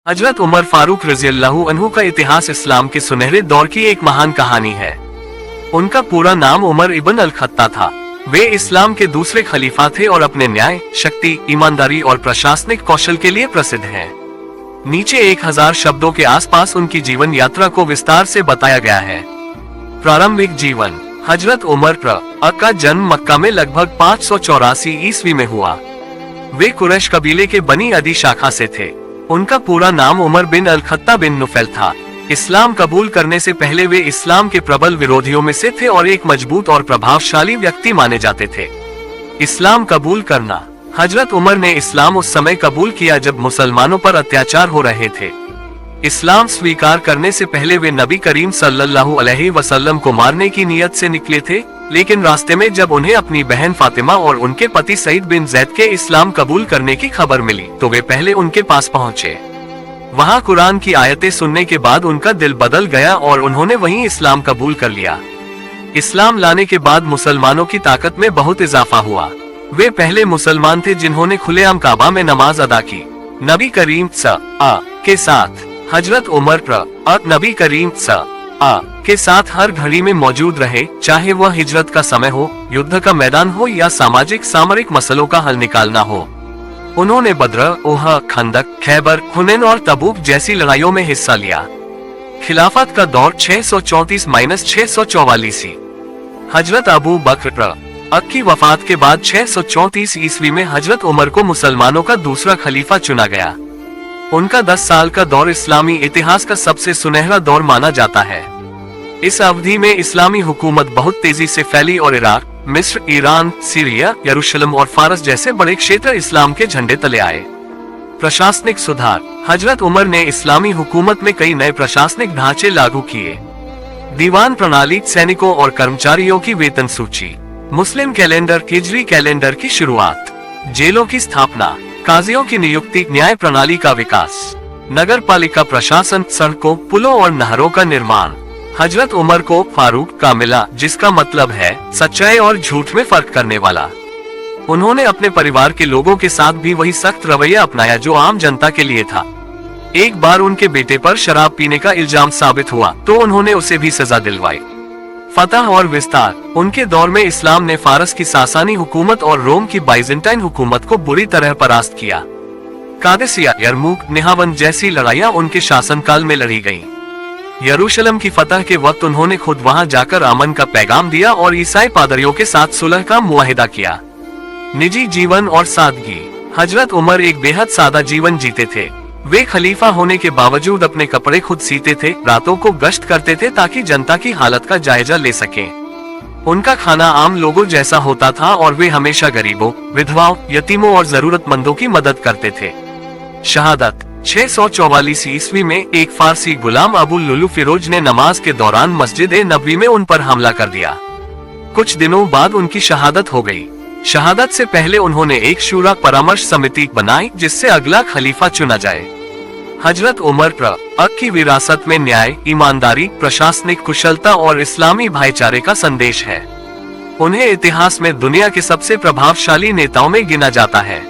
हजरत उमर फारूक रज़ियल्लाहु अन्हु का इतिहास इस्लाम के सुनहरे दौर की एक महान कहानी है। उनका पूरा नाम उमर इब्न अल-खत्ता था। वे इस्लाम के दूसरे खलीफा थे और अपने न्याय, शक्ति, ईमानदारी और प्रशासनिक कौशल के लिए प्रसिद्ध हैं। नीचे 1000 शब्दों के आसपास उनकी जीवन यात्रा को विस्तार से बताया गया है। प्रारंभिक जीवन। हजरत उमर का जन्म मक्का में लगभग 584 ईस्वी में हुआ। वे कुरैश कबीले के बनी अदी शाखा से थे। उनका पूरा नाम उमर बिन अल-खत्ता बिन नुफैल था। इस्लाम कबूल करने से पहले वे इस्लाम के प्रबल विरोधियों में से थे और एक मजबूत और प्रभावशाली व्यक्ति माने जाते थे। इस्लाम कबूल करना। हजरत उमर ने इस्लाम उस समय कबूल किया जब मुसलमानों पर अत्याचार हो रहे थे। इस्लाम स्वीकार करने से पहले वे नबी करीम सल्लल्लाहु अलैहि वसल्लम को मारने की नियत से निकले थे, लेकिन रास्ते में जब उन्हें अपनी बहन फातिमा और उनके पति सईद बिन जैद के इस्लाम कबूल करने की खबर मिली तो वे पहले उनके पास पहुंचे। वहां कुरान की आयतें सुनने के बाद उनका दिल बदल गया और उन्होंने वहीं इस्लाम कबूल कर लिया। इस्लाम लाने के बाद मुसलमानों की ताकत में बहुत इजाफा हुआ। वे पहले मुसलमान थे जिन्होंने खुलेआम काबा में नमाज अदा की। नबी करीम के साथ हजरत उमर नबी करीम के साथ हर घड़ी में मौजूद रहे, चाहे वह हिजरत का समय हो, युद्ध का मैदान हो या सामाजिक सामरिक मसलों का हल निकालना हो। उन्होंने बद्र, ओह, खंदक, खैबर, हुनैन और तबूक जैसी लड़ाइयों में हिस्सा लिया। खिलाफत का दौर 634-644। हजरत अबू बकर की वफात के बाद 634 ईस्वी में हजरत उमर को मुसलमानों का दूसरा खलीफा चुना गया। उनका 10 साल का दौर इस्लामी इतिहास का सबसे सुनहरा दौर माना जाता है। इस अवधि में इस्लामी हुकूमत बहुत तेजी से फैली और इराक, मिस्र, ईरान, सीरिया, यरूशलेम और फारस जैसे बड़े क्षेत्र इस्लाम के झंडे तले आए। प्रशासनिक सुधार। हजरत उमर ने इस्लामी हुकूमत में कई नए प्रशासनिक ढांचे लागू किए। दीवान प्रणाली, सैनिकों और कर्मचारियों की वेतन सूची, मुस्लिम कैलेंडर, हिजरी कैलेंडर की शुरुआत, जेलों की स्थापना, काजियों की नियुक्ति, न्याय प्रणाली का विकास, नगर पालिका प्रशासन, सड़कों, पुलों और नहरों का निर्माण। हजरत उमर को फारूक का मिला, जिसका मतलब है सच्चाई और झूठ में फर्क करने वाला। उन्होंने अपने परिवार के लोगों के साथ भी वही सख्त रवैया अपनाया जो आम जनता के लिए था। एक बार उनके बेटे पर शराब पीने का इल्जाम साबित हुआ तो उन्होंने उसे भी सजा दिलवाई। फतह और विस्तार। उनके दौर में इस्लाम ने फारस की सासानी हुकूमत और रोम की बाइजेंटाइन हुकूमत को बुरी तरह परास्त किया। कादेसिया, यरमुक, निहावन जैसी लड़ाइयाँ उनके शासनकाल में लड़ी गयी। यरूशलेम की फतह के वक्त उन्होंने खुद वहां जाकर अमन का पैगाम दिया और ईसाई पादरियों के साथ सुलह का मुआहिदा किया। निजी जीवन और सादगी। हजरत उमर एक बेहद सादा जीवन जीते थे। वे खलीफा होने के बावजूद अपने कपड़े खुद सीते थे, रातों को गश्त करते थे ताकि जनता की हालत का जायजा ले सकें। उनका खाना आम लोगों जैसा होता था और वे हमेशा गरीबों, विधवाओं, यतीमों और जरूरतमंदों की मदद करते थे। शहादत। 644 ईस्वी में एक फारसी गुलाम अबू लुलु फिरोज ने नमाज के दौरान मस्जिद ए नबवी में उन पर हमला कर दिया। कुछ दिनों बाद उनकी शहादत हो गई। शहादत से पहले उन्होंने एक शूरा परामर्श समिति बनाई जिससे अगला खलीफा चुना जाए। हजरत उमर की विरासत में न्याय, ईमानदारी, प्रशासनिक कुशलता और इस्लामी भाईचारे का संदेश है। उन्हें इतिहास में दुनिया के सबसे प्रभावशाली नेताओं में गिना जाता है।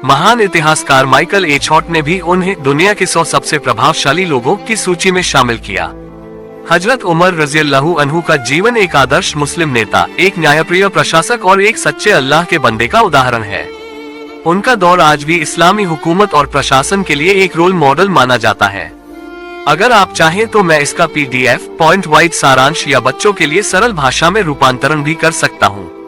महान इतिहासकार माइकल एच हॉट ने भी उन्हें दुनिया के 100 सबसे प्रभावशाली लोगों की सूची में शामिल किया। हजरत उमर रज़ियल्लाहु अन्हु का जीवन एक आदर्श मुस्लिम नेता, एक न्यायप्रिय प्रशासक और एक सच्चे अल्लाह के बंदे का उदाहरण है। उनका दौर आज भी इस्लामी हुकूमत और प्रशासन के लिए एक रोल मॉडल माना जाता है। अगर आप चाहें तो मैं इसका PDF, पॉइंट वाइज सारांश या बच्चों के लिए सरल भाषा में रूपांतरण भी कर सकता हूँ।